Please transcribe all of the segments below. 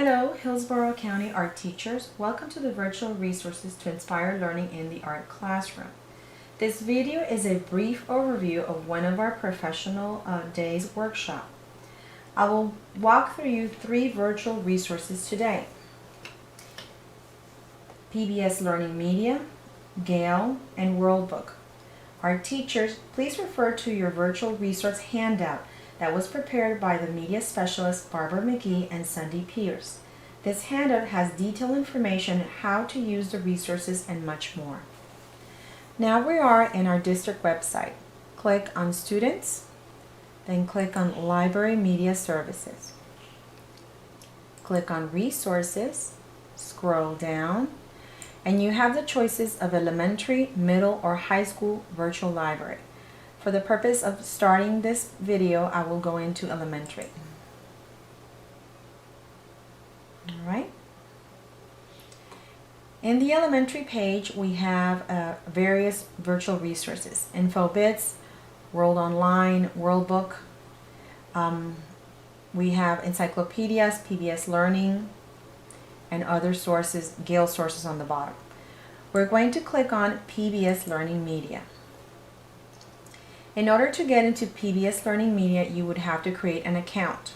Hello, Hillsborough County art teachers. Welcome to the virtual resources to inspire learning in the art classroom. This video is a brief overview of one of our professional days workshop. I will walk through you 3 virtual resources today. PBS Learning Media, Gale and World Book. Our teachers, please refer to your virtual resource handout that was prepared by the media specialist Barbara McGee and Sunday Pierce. This handout has detailed information how to use the resources and much more. Now we are in our district website. Click on Students, then click on Library Media Services. Click on Resources, scroll down, and you have the choices of elementary, middle, or high school virtual library. For the purpose of starting this video, I will go into elementary. Alright. In the elementary page, we have various virtual resources. InfoBits, World Online, World Book. We have encyclopedias, PBS Learning, and other sources, Gale sources on the bottom. We're going to click on PBS Learning Media. In order to get into PBS Learning Media, you would have to create an account.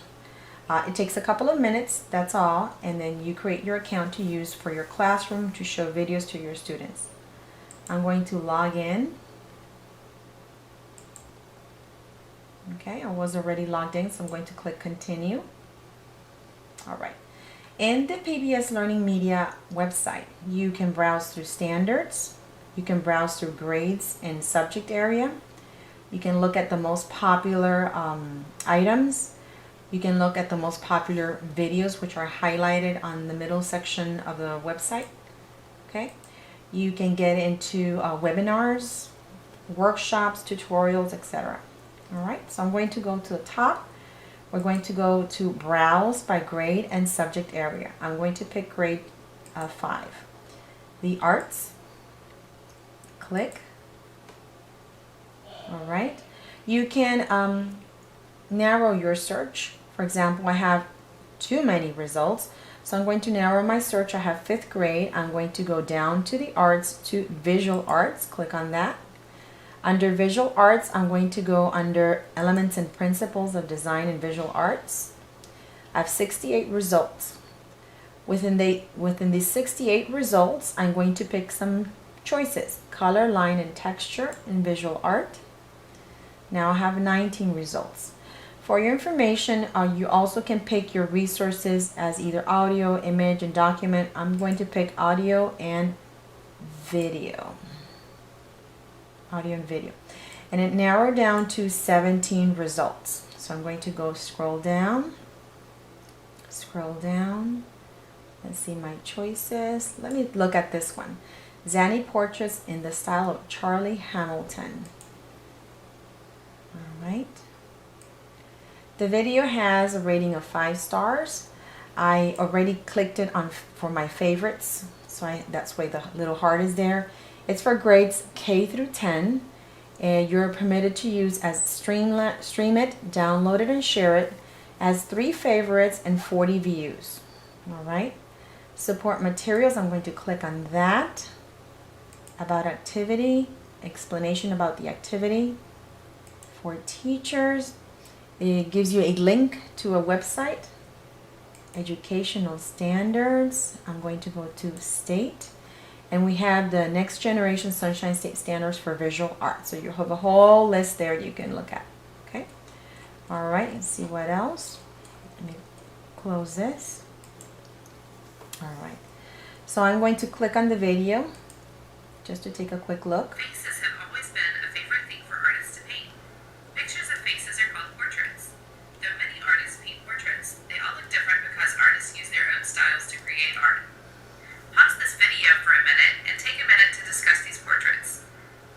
It takes a couple of minutes, that's all, and then you create your account to use for your classroom to show videos to your students. I'm going to log in. Okay, I was already logged in, so I'm going to click Continue. Alright. In the PBS Learning Media website, you can browse through standards, you can browse through grades and subject area. You can look at the most popular items. You can look at the most popular videos, which are highlighted on the middle section of the website. Okay. You can get into webinars, workshops, tutorials, etc. All right. So I'm going to go to the top. We're going to go to Browse by grade and subject area. I'm going to pick grade 5. The Arts. Click. All right, you can narrow your search. For example, I have too many results, so I'm going to narrow my search. I have 5th grade. I'm going to go down to the arts to visual arts. Click on that. Under visual arts, I'm going to go under elements and principles of design and visual arts. I have 68 results. Within these 68 results, I'm going to pick some choices: color, line, and texture in visual art. Now I have 19 results. For your information, you also can pick your resources as either audio, image, and document. I'm going to pick audio and video. Audio and video. And it narrowed down to 17 results. So I'm going to go scroll down. Scroll down. Let's see my choices. Let me look at this one. Zanny Portraits in the style of Charlie Hamilton. Alright. The video has a rating of 5 stars. I already clicked it on for my favorites, so that's why the little heart is there. It's for grades K through 10, and you're permitted to use as stream it, download it, and share it as 3 favorites and 40 views. Alright. Support materials, I'm going to click on that. About activity, explanation about the activity. For teachers, it gives you a link to a website. Educational standards, I'm going to go to state. And we have the Next Generation Sunshine State Standards for Visual Art. So you have a whole list there you can look at. Okay. All right, let's see what else. Let me close this. All right. So I'm going to click on the video just to take a quick look. Faces have always been a favorite thing for artists to paint. Pictures of faces are called portraits. Though many artists paint portraits, they all look different because artists use their own styles to create art. Pause this video for a minute and take a minute to discuss these portraits.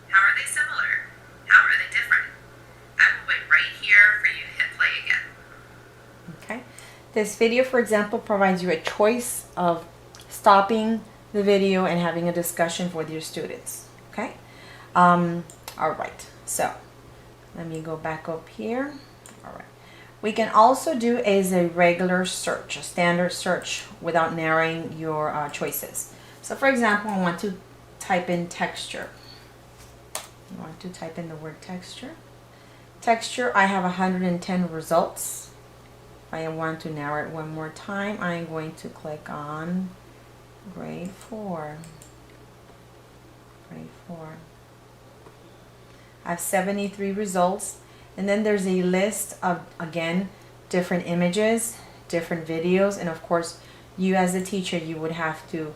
How are they similar? How are they different? I will wait right here for you to hit play again. Okay. This video, for example, provides you a choice of stopping the video and having a discussion with your students. Okay. All right. So let me go back up here. All right. we can also do is a regular search, a standard search without narrowing your choices. So for example, I want to type in texture. I want to type in the word texture. Texture, I have 110 results. If I want to narrow it one more time, I'm going to click on grade 4. Grade 4. I have 73 results, and then there's a list of, again, different images, different videos, and of course you as a teacher, you would have to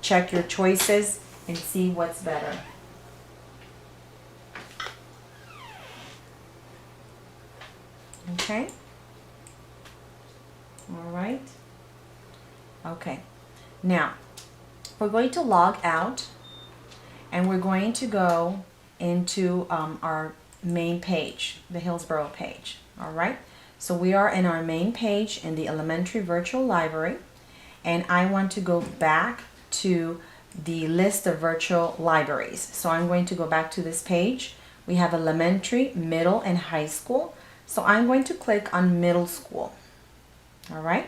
check your choices and see what's better. Okay, all right, okay. Now we're going to log out and we're going to go into our main page, the Hillsborough page. All right, so we are in our main page in the elementary virtual library, and I want to go back to the list of virtual libraries. So I'm going to go back to this page. We have elementary, middle, and high school. So I'm going to click on middle school. All right,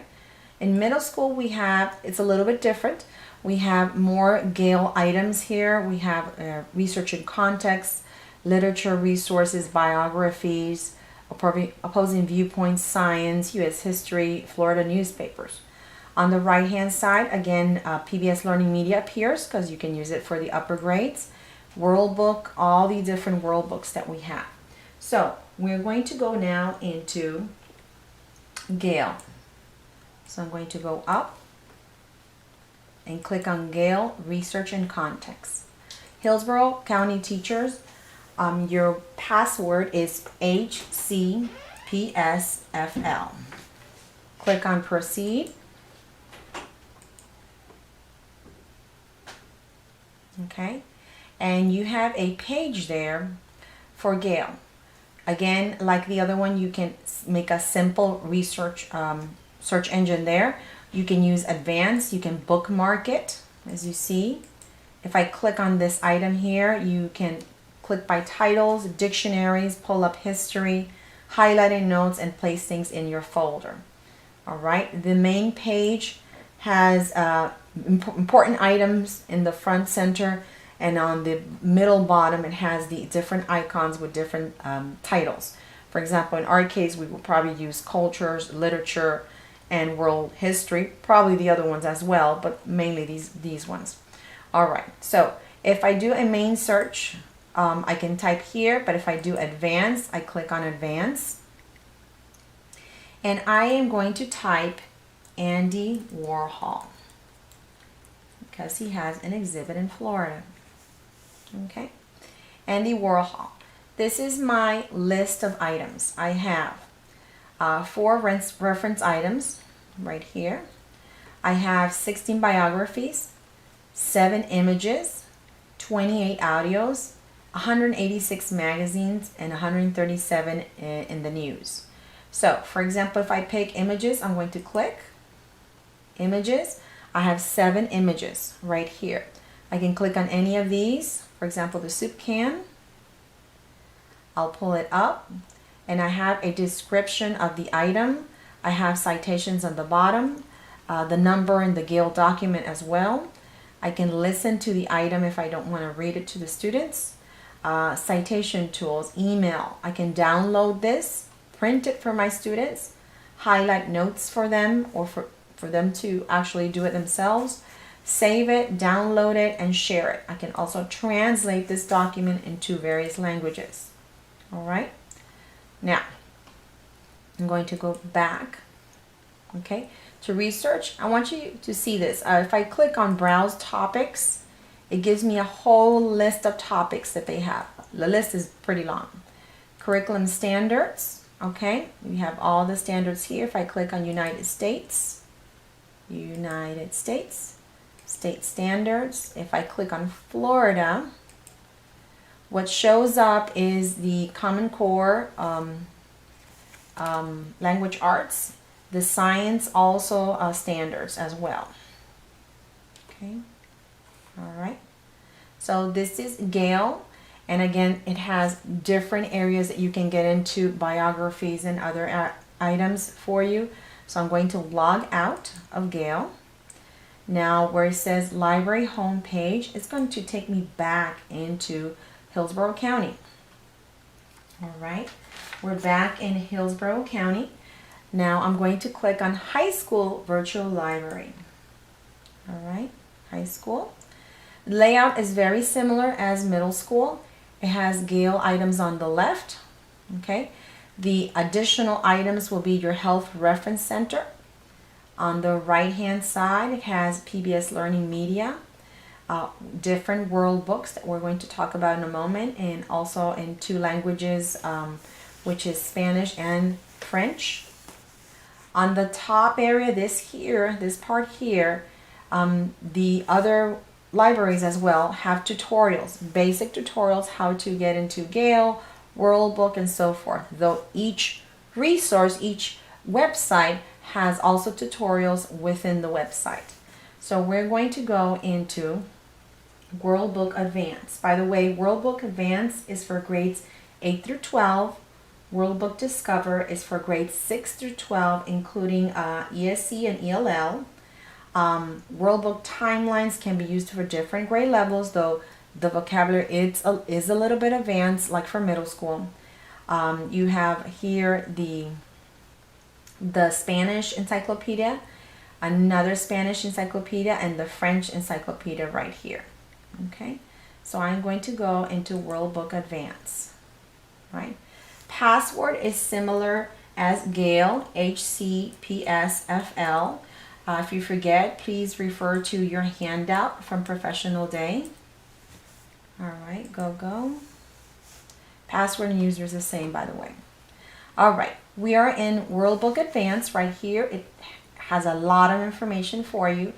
in middle school we have, it's a little bit different. We have more Gale items here. We have research and context, literature resources, biographies, opposing viewpoints, science, U.S. history, Florida newspapers. On the right hand side, again, PBS Learning Media appears because you can use it for the upper grades. World Book, all the different world books that we have. So we're going to go now into Gale. So I'm going to go up and click on Gale Research and Context. Hillsborough County teachers, your password is HCPSFL. Click on Proceed. Okay, and you have a page there for Gale. Again, like the other one, you can make a simple research search engine there. You can use advanced, you can bookmark it, as you see. If I click on this item here, you can click by titles, dictionaries, pull up history, highlighting notes, and place things in your folder. All right, the main page has important items in the front center, and on the middle bottom it has the different icons with different titles. For example, in our case, we will probably use cultures, literature, and world history, probably the other ones as well, but mainly these ones. All right, so if I do a main search, I can type here, but if I do advanced, I click on advanced, and I am going to type Andy Warhol because he has an exhibit in Florida. Okay, Andy Warhol. This is my list of items. I have 4 reference items right here. I have 16 biographies, 7 images, 28 audios, 186 magazines, and 137 in the news. So, for example, if I pick images, I'm going to click images. I have 7 images right here. I can click on any of these. For example, the soup can. I'll pull it up, and I have a description of the item. I have citations on the bottom, the number in the Gale document as well. I can listen to the item if I don't want to read it to the students. Citation tools, email. I can download this, print it for my students, highlight notes for them, or for them to actually do it themselves. Save it, download it, and share it. I can also translate this document into various languages. All right, now I'm going to go back, okay, to research. I want you to see this. If I click on browse topics, it gives me a whole list of topics that they have. The list is pretty long. Curriculum standards, okay, we have all the standards here. If I click on United States, state standards. If I click on Florida, what shows up is the Common Core language arts, the science also standards as well. Okay, all right. So this is Gale, and again, it has different areas that you can get into, biographies and other items for you. So I'm going to log out of Gale. Now where it says library homepage, it's going to take me back into Hillsborough County. All right, we're back in Hillsborough County. Now I'm going to click on High School Virtual Library. All right, high school. The layout is very similar as middle school. It has Gale items on the left. Okay, the additional items will be your Health Reference Center. On the right hand side, it has PBS Learning Media, different world books that we're going to talk about in a moment, and also in 2 languages, which is Spanish and French. On the top area, this part here, the other libraries as well have tutorials, basic tutorials, how to get into Gale, World Book, and so forth. Though each resource, each website has also tutorials within the website. So we're going to go into World Book Advanced. By the way, World Book Advanced is for grades 8 through 12. World Book Discover is for grades 6 through 12, including ESC and ELL. World Book Timelines can be used for different grade levels, though the vocabulary is a little bit advanced, like for middle school. You have here the Spanish encyclopedia, another Spanish encyclopedia, and the French encyclopedia right here. Okay, so I'm going to go into World Book Advance. Right, password is similar as Gale, HCPSFL. If you forget, please refer to your handout from Professional Day. All right, go. Password and user is the same, by the way. All right, we are in World Book Advanced right here. It has a lot of information for you.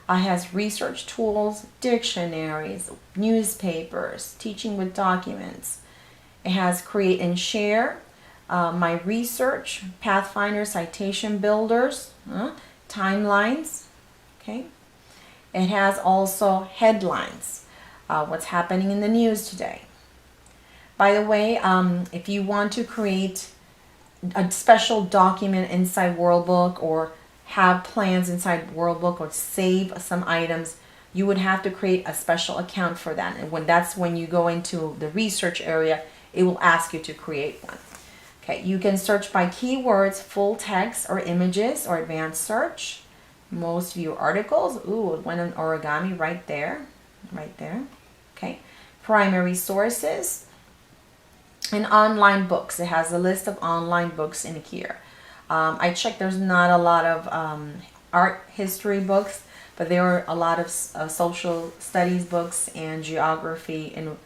It has research tools, dictionaries, newspapers, teaching with documents. It has create and share, my research, Pathfinder, citation builders, timelines. Okay. It has also headlines, what's happening in the news today. By the way, if you want to create a special document inside World Book, or have plans inside World Book, or save some items, you would have to create a special account for that. And that's when you go into the research area, it will ask you to create one. Okay, you can search by keywords, full text or images, or advanced search. Most view articles. Ooh, it went on origami right there. Okay, primary sources. And online books. It has a list of online books in here. I checked, there's not a lot of art history books, but there are a lot of social studies books and geography and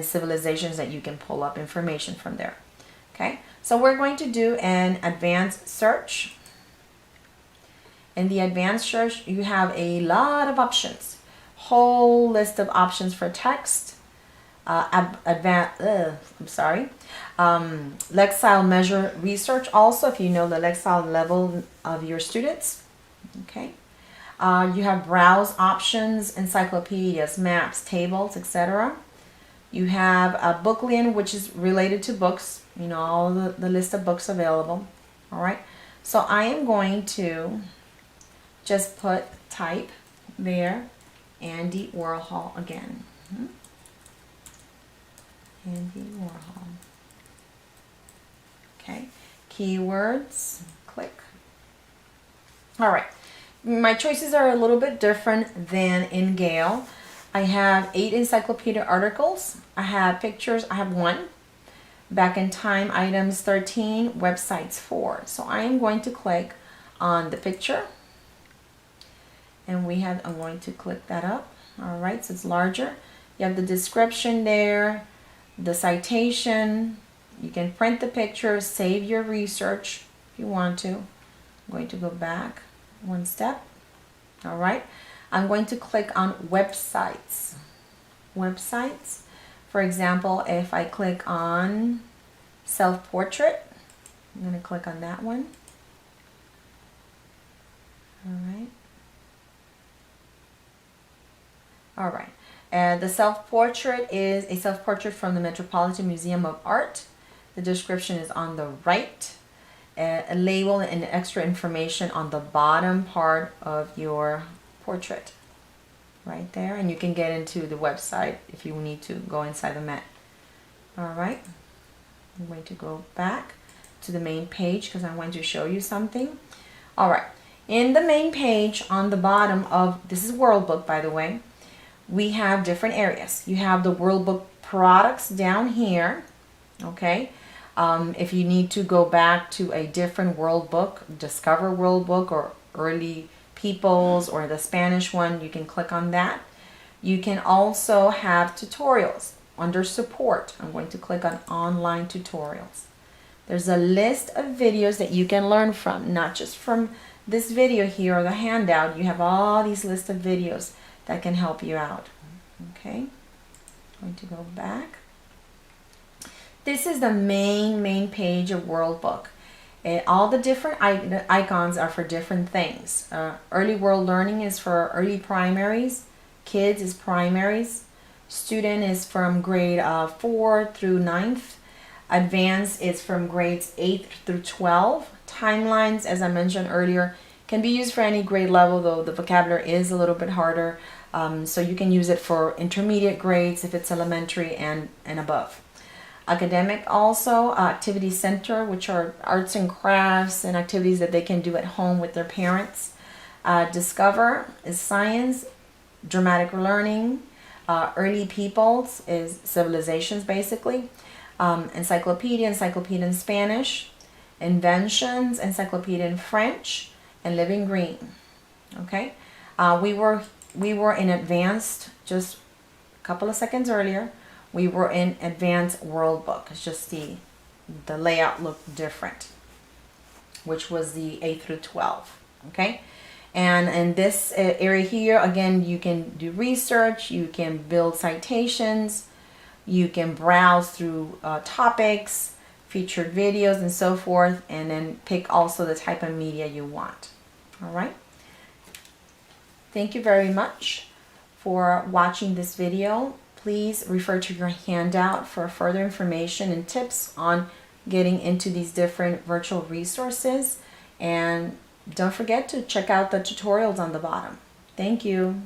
civilizations that you can pull up information from there. Okay, so we're going to do an advanced search. In the advanced search, you have a lot of options. Whole list of options for text. Lexile measure research also, if you know the Lexile level of your students. Okay, you have browse options, encyclopedias, maps, tables, etc. You have a Booklian, which is related to books, you know, all the list of books available. All right, so I am going to just type there Andy Warhol again. Andy Warhol. Okay, keywords, click. All right, my choices are a little bit different than in Gale. I have 8 encyclopedia articles. I have pictures, I have 1. Back in time items 13, websites 4. So I am going to click on the picture. And I'm going to click that up. All right, so it's larger. You have the description there, the citation. You can print the picture, save your research if you want to. I'm going to go back one step. All right, I'm going to click on websites. Websites. For example, if I click on self-portrait, I'm going to click on that one. All right. All right. And the self-portrait is a self-portrait from the Metropolitan Museum of Art. The description is on the right. a label and extra information on the bottom part of your portrait right there, and you can get into the website if you need to go inside the mat. All right, I'm going to go back to the main page because I want to show you something. All right, in the main page on the bottom of, this is World Book by the way, we have different areas. You have the World Book products down here, okay? If you need to go back to a different World Book, Discover World Book or Early Peoples or the Spanish one, you can click on that. You can also have tutorials under support. I'm going to click on online tutorials. There's a list of videos that you can learn from, not just from this video here or the handout. You have all these lists of videos that can help you out. Okay, I'm going to go back. This is the main page of World Book. All the different icons are for different things. Early World Learning is for early primaries. Kids is primaries. Student is from grade 4 through 9th. Advanced is from grades 8 through 12. Timelines, as I mentioned earlier, can be used for any grade level, though the vocabulary is a little bit harder. So you can use it for intermediate grades if it's elementary and above. Academic also, activity center, which are arts and crafts and activities that they can do at home with their parents. Discover is science. Dramatic learning. Early peoples is civilizations basically. Encyclopedia in Spanish. Inventions, encyclopedia in French. And Living Green. Okay, we were in advanced just a couple of seconds earlier. We were in Advanced World Book. It's just the layout looked different, which was the 8 through 12. Okay, and in this area here, again, you can do research, you can build citations, you can browse through topics, featured videos, and so forth, and then pick also the type of media you want. All right. Thank you very much for watching this video. Please refer to your handout for further information and tips on getting into these different virtual resources. And don't forget to check out the tutorials on the bottom. Thank you.